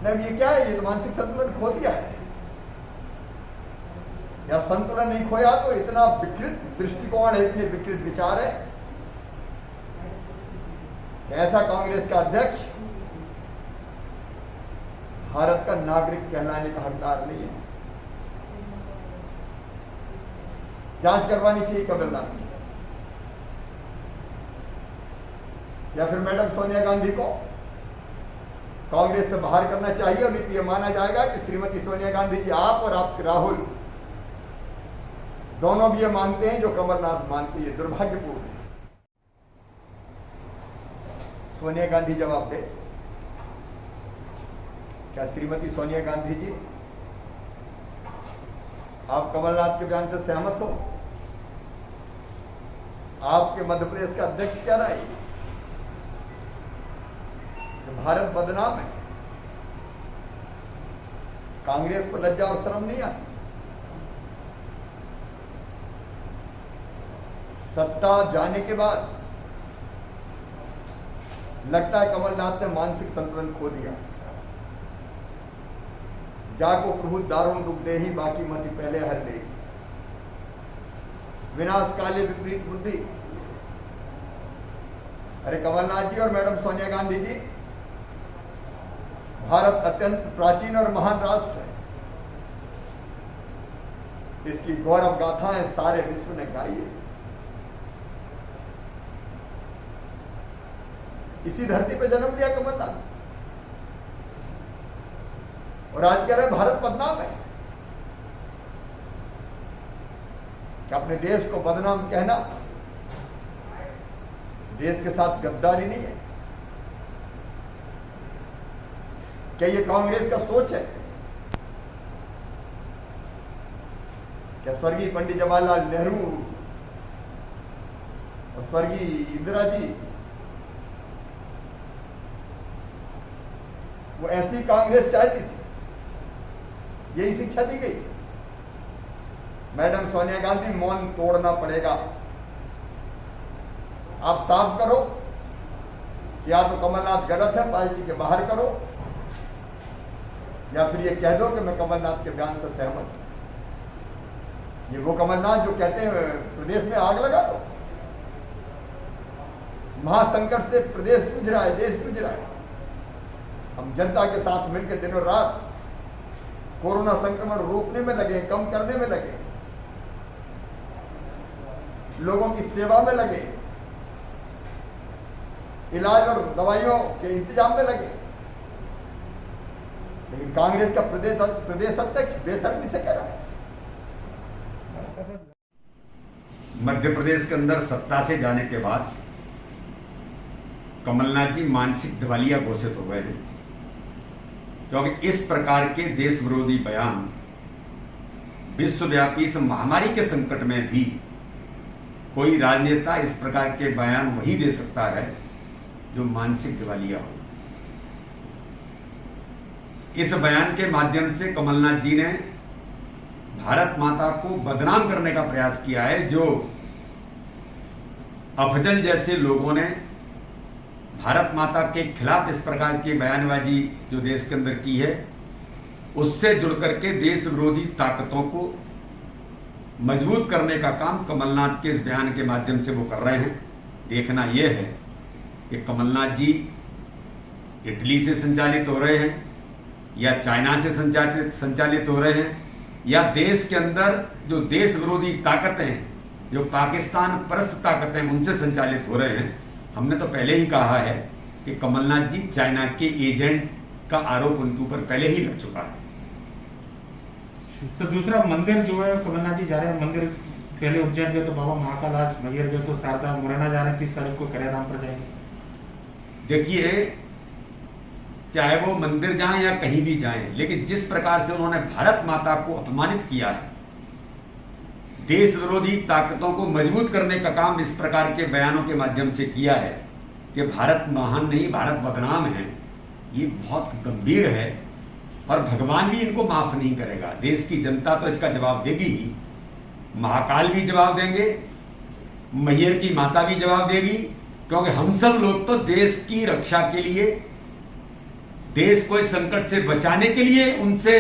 मतलब ये क्या है, ये तो मानसिक संतुलन खो दिया है। या संतुलन नहीं खोया तो इतना विकृत दृष्टिकोण है, इतने विकृत विचार है। ऐसा कांग्रेस का अध्यक्ष भारत का नागरिक कहलाने का हकदार नहीं है। जांच करवानी चाहिए कमलनाथ की, या फिर मैडम सोनिया गांधी को कांग्रेस से बाहर करना चाहिए। और नीति यह माना जाएगा कि श्रीमती सोनिया गांधी जी, आप और आपके राहुल दोनों भी ये मानते हैं जो कमलनाथ मानती है। दुर्भाग्यपूर्ण है। सोनिया गांधी जवाब दे, क्या श्रीमती सोनिया गांधी जी आप कमलनाथ के बयान से सहमत हो? आपके मध्य प्रदेश का अध्यक्ष कह रहा है कि भारत बदनाम है, कांग्रेस को लज्जा और शर्म नहीं आती। सत्ता जाने के बाद लगता है कमलनाथ ने मानसिक संतुलन खो दिया। जाको प्रभु दारुण दुख दे ही बाकी मति पहले हर ले, विनाश काले विपरीत बुद्धि। अरे कमलनाथ जी और मैडम सोनिया गांधी जी, भारत अत्यंत प्राचीन और महान राष्ट्र है। इसकी गौरव गाथाएं सारे विश्व ने गाई है। इसी धरती पे जन्म लिया कमलनाथ, और आज कह रहे भारत बदनाम है। क्या अपने देश को बदनाम कहना देश के साथ गद्दारी नहीं है? क्या ये कांग्रेस का सोच है? क्या स्वर्गीय पंडित जवाहरलाल नेहरू और स्वर्गीय इंदिरा जी वो ऐसी कांग्रेस चाहती थी? यही शिक्षा दी गई। मैडम सोनिया गांधी, मौन तोड़ना पड़ेगा। आप साफ करो, या तो कमलनाथ गलत है, पार्टी के बाहर करो, या फिर ये कह दो कि मैं कमलनाथ के बयान से सहमत हूं। ये वो कमलनाथ जो कहते हैं प्रदेश में आग लगा दो। महासंकट से प्रदेश जूझ रहा है, देश जूझ रहा है। हम जनता के साथ मिलकर दिनों रात कोरोना संक्रमण रोकने में लगे, कम करने में लगे, लोगों की सेवा में लगे, इलाज और दवाइयों के इंतजाम में लगे। लेकिन कांग्रेस का प्रदेश अध्यक्ष बेशर्मी से कह रहा है। मध्य प्रदेश के अंदर सत्ता से जाने के बाद कमलनाथ जी मानसिक दिवालिया घोषित हो गए हैं, क्योंकि इस प्रकार के देश विरोधी बयान विश्वव्यापी इस महामारी के संकट में भी कोई राजनेता इस प्रकार के बयान वही दे सकता है जो मानसिक दिवालिया हो। इस बयान के माध्यम से कमलनाथ जी ने भारत माता को बदनाम करने का प्रयास किया है। जो अफजल जैसे लोगों ने भारत माता के खिलाफ इस प्रकार की बयानबाजी जो देश के अंदर की है, उससे जुड़ करके देश विरोधी ताकतों को मजबूत करने का काम कमलनाथ के इस बयान के माध्यम से वो कर रहे हैं। देखना यह है कि कमलनाथ जी इटली से संचालित हो रहे हैं, या चाइना से संचालित हो रहे हैं, या देश के अंदर जो देश विरोधी ताकतें, जो पाकिस्तान परस्त ताकतें, उनसे संचालित हो रहे हैं। हमने तो पहले ही कहा है कि कमलनाथ जी चाइना के एजेंट का आरोप उनके ऊपर पहले ही लग चुका है। तो दूसरा मंदिर जो है, कमलनाथ जी जा रहे हैं मंदिर, पहले उज्जैन गए तो बाबा महाकाल, आज मैहर गए तो शारदा, मुरैना जा रहे हैं, 30 तारीख को कल्याण पर जाएंगे। देखिए, चाहे वो मंदिर जाएं या कहीं भी जाएं, लेकिन जिस प्रकार से उन्होंने भारत माता को अपमानित किया है, देश विरोधी ताकतों को मजबूत करने का काम इस प्रकार के बयानों के माध्यम से किया है कि भारत महान नहीं, भारत बदनाम है, ये बहुत गंभीर है और भगवान भी इनको माफ नहीं करेगा। देश की जनता तो इसका जवाब देगी ही, महाकाल भी जवाब देंगे, मैहर की माता भी जवाब देगी, क्योंकि हम सब लोग तो देश की रक्षा के लिए, देश को इस संकट से बचाने के लिए उनसे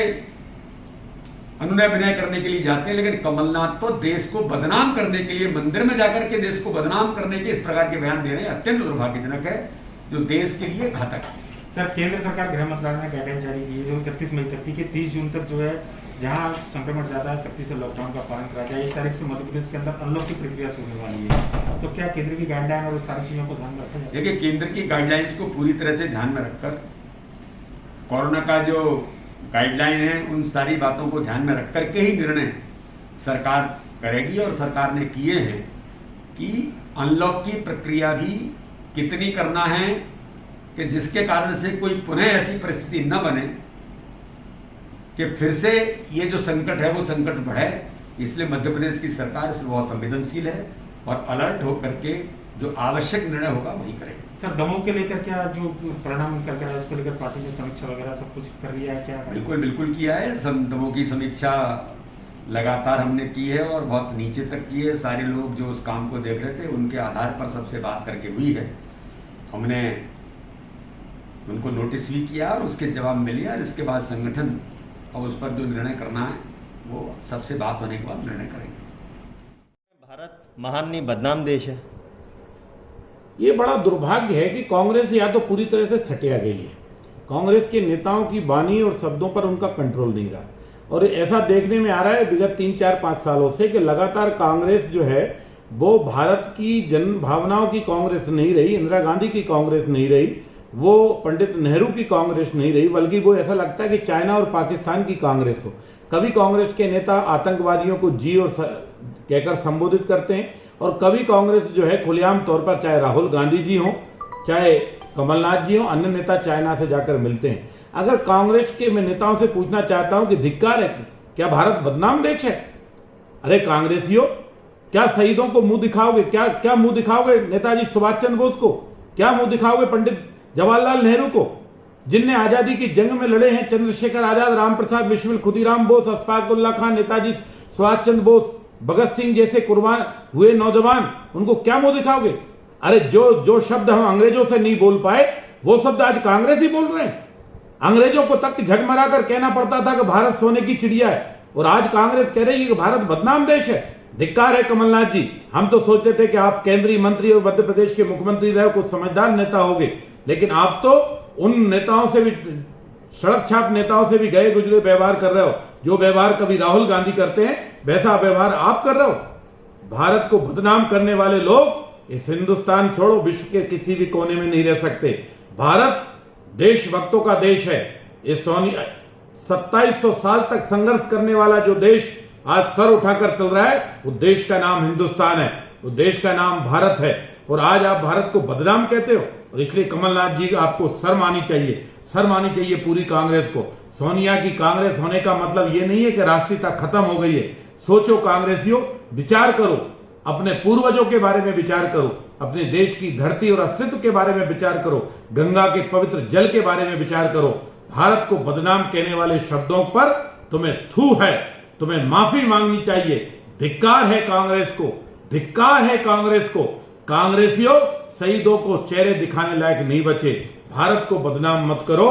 अनुनय विनय करने के लिए जाते हैं, लेकिन कमलनाथ तो देश को बदनाम करने के लिए मंदिर में जाकर के देश को बदनाम करने के इस प्रकार के बयान दे रहे हैं। अत्यंत दुर्भाग्यजनक है, जो देश के लिए घातक है। सर, केंद्र सरकार गृह मंत्रालय ने गाइडलाइन जारी की है जो 31 मई तक की 30 जून तक जो है जहां संक्रमण ज्यादा है सख्ती से लॉकडाउन का पालन करा जाए। 1 तारीख से मध्य प्रदेश के अंदर अनलॉक की प्रक्रिया शुरू होने वाली है, तो क्या केंद्र की गाइडलाइन और उस सारी चीजों को ध्यान में रखा जाए? देखिए, केंद्र की गाइडलाइंस को पूरी तरह से ध्यान में रखकर कोरोना का जो गाइडलाइन है उन सारी बातों को ध्यान में रख करके ही निर्णय सरकार करेगी। और सरकार ने किए हैं कि अनलॉक की प्रक्रिया भी कितनी करना है कि जिसके कारण से कोई पुनः ऐसी परिस्थिति न बने कि फिर से ये जो संकट है वो संकट बढ़े। इसलिए मध्य प्रदेश की सरकार इसमें बहुत संवेदनशील है और अलर्ट होकर के जो आवश्यक निर्णय होगा वही करेगी। सर, दमोह के लेकर क्या जो परिणाम निकल कर उसको लेकर पार्टी ने समीक्षा वगैरह सब कुछ कर लिया है क्या? बिल्कुल किया है। दमोह की समीक्षा लगातार हमने की है और बहुत नीचे तक की है। सारे लोग जो उस काम को देख रहे थे उनके आधार पर सबसे बात करके हुई है। हमने उनको नोटिस भी किया और उसके जवाब मिले और इसके बाद संगठन और उस पर जो निर्णय करना है वो सबसे बात होने के बाद निर्णय करेंगे। भारत महान नहीं बदनाम देश है। ये बड़ा दुर्भाग्य है कि कांग्रेस या तो पूरी तरह से सटिया गई है। कांग्रेस के नेताओं की वाणी और शब्दों पर उनका कंट्रोल नहीं रहा और ऐसा देखने में आ रहा है विगत 3, 4, 5 सालों से कि लगातार कांग्रेस जो है वो भारत की जन भावनाओं की कांग्रेस नहीं रही, इंदिरा गांधी की कांग्रेस नहीं रही, वो पंडित नेहरू की कांग्रेस नहीं रही, बल्कि वो ऐसा लगता है कि चाइना और पाकिस्तान की कांग्रेस हो। कभी कांग्रेस के नेता आतंकवादियों को जी और कहकर संबोधित करते हैं और कभी कांग्रेस जो है खुलेआम तौर पर, चाहे राहुल गांधी जी हो चाहे कमलनाथ जी हो, अन्य नेता चाइना से जाकर मिलते हैं। अगर कांग्रेस के मैं नेताओं से पूछना चाहता हूं कि धिक्कार है, क्या भारत बदनाम देश है? अरे कांग्रेसियों, क्या शहीदों को मुंह दिखाओगे? क्या मुंह दिखाओगे नेताजी सुभाष चंद्र बोस को? क्या मुंह दिखाओगे पंडित जवाहरलाल नेहरू को, जिनने आजादी की जंग में लड़े हैं? चंद्रशेखर आजाद, राम प्रसाद बिस्मिल, खुदीराम बोस, अशफाक उल्लाह खान, नेताजी सुभाष चंद्र बोस, भगत सिंह जैसे कुर्बान हुए नौजवान, उनको क्या मुंह दिखाओगे? अरे जो शब्द हम अंग्रेजों से नहीं बोल पाए वो शब्द आज कांग्रेस ही बोल रहे हैं। अंग्रेजों को तक झकमरा कर कहना पड़ता था कि भारत सोने की चिड़िया है और आज कांग्रेस कह रही है कि भारत बदनाम देश है। धिक्कार है कमलनाथ जी। हम तो सोचते थे कि आप केंद्रीय मंत्री और मध्य प्रदेश के मुख्यमंत्री रहे, कुछ समझदार नेता होंगे, लेकिन आप तो उन नेताओं से भी, सड़क छाप नेताओं से भी गए गुजरे व्यवहार कर रहे हो। जो व्यवहार कभी राहुल गांधी करते हैं वैसा व्यवहार आप कर रहे हो। भारत को बदनाम करने वाले लोग इस हिंदुस्तान छोड़ो विश्व के किसी भी कोने में नहीं रह सकते। भारत देशभक्तों का देश है। इस 2700 साल तक संघर्ष करने वाला जो देश आज सर उठाकर चल रहा है वो देश का नाम हिंदुस्तान है, वो देश का नाम भारत है। और आज आप भारत को बदनाम कहते हो और इसलिए कमलनाथ जी आपको शर्म आनी चाहिए पूरी कांग्रेस को। सोनिया की कांग्रेस होने का मतलब ये नहीं है कि राष्ट्रीयता खत्म हो गई है। सोचो कांग्रेसियों, विचार करो, अपने पूर्वजों के बारे में विचार करो, अपने देश की धरती और अस्तित्व के बारे में विचार करो, गंगा के पवित्र जल के बारे में विचार करो। भारत को बदनाम कहने वाले शब्दों पर तुम्हें थू है, तुम्हें माफी मांगनी चाहिए। धिक्कार है कांग्रेस को, धिक्कार है कांग्रेस को। कांग्रेसियों, शहीदों को चेहरे दिखाने लायक नहीं बचे। भारत को बदनाम मत करो,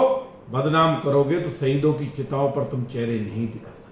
बदनाम करोगे तो शहीदों की चिताओं पर तुम चेहरे नहीं दिखा सकते।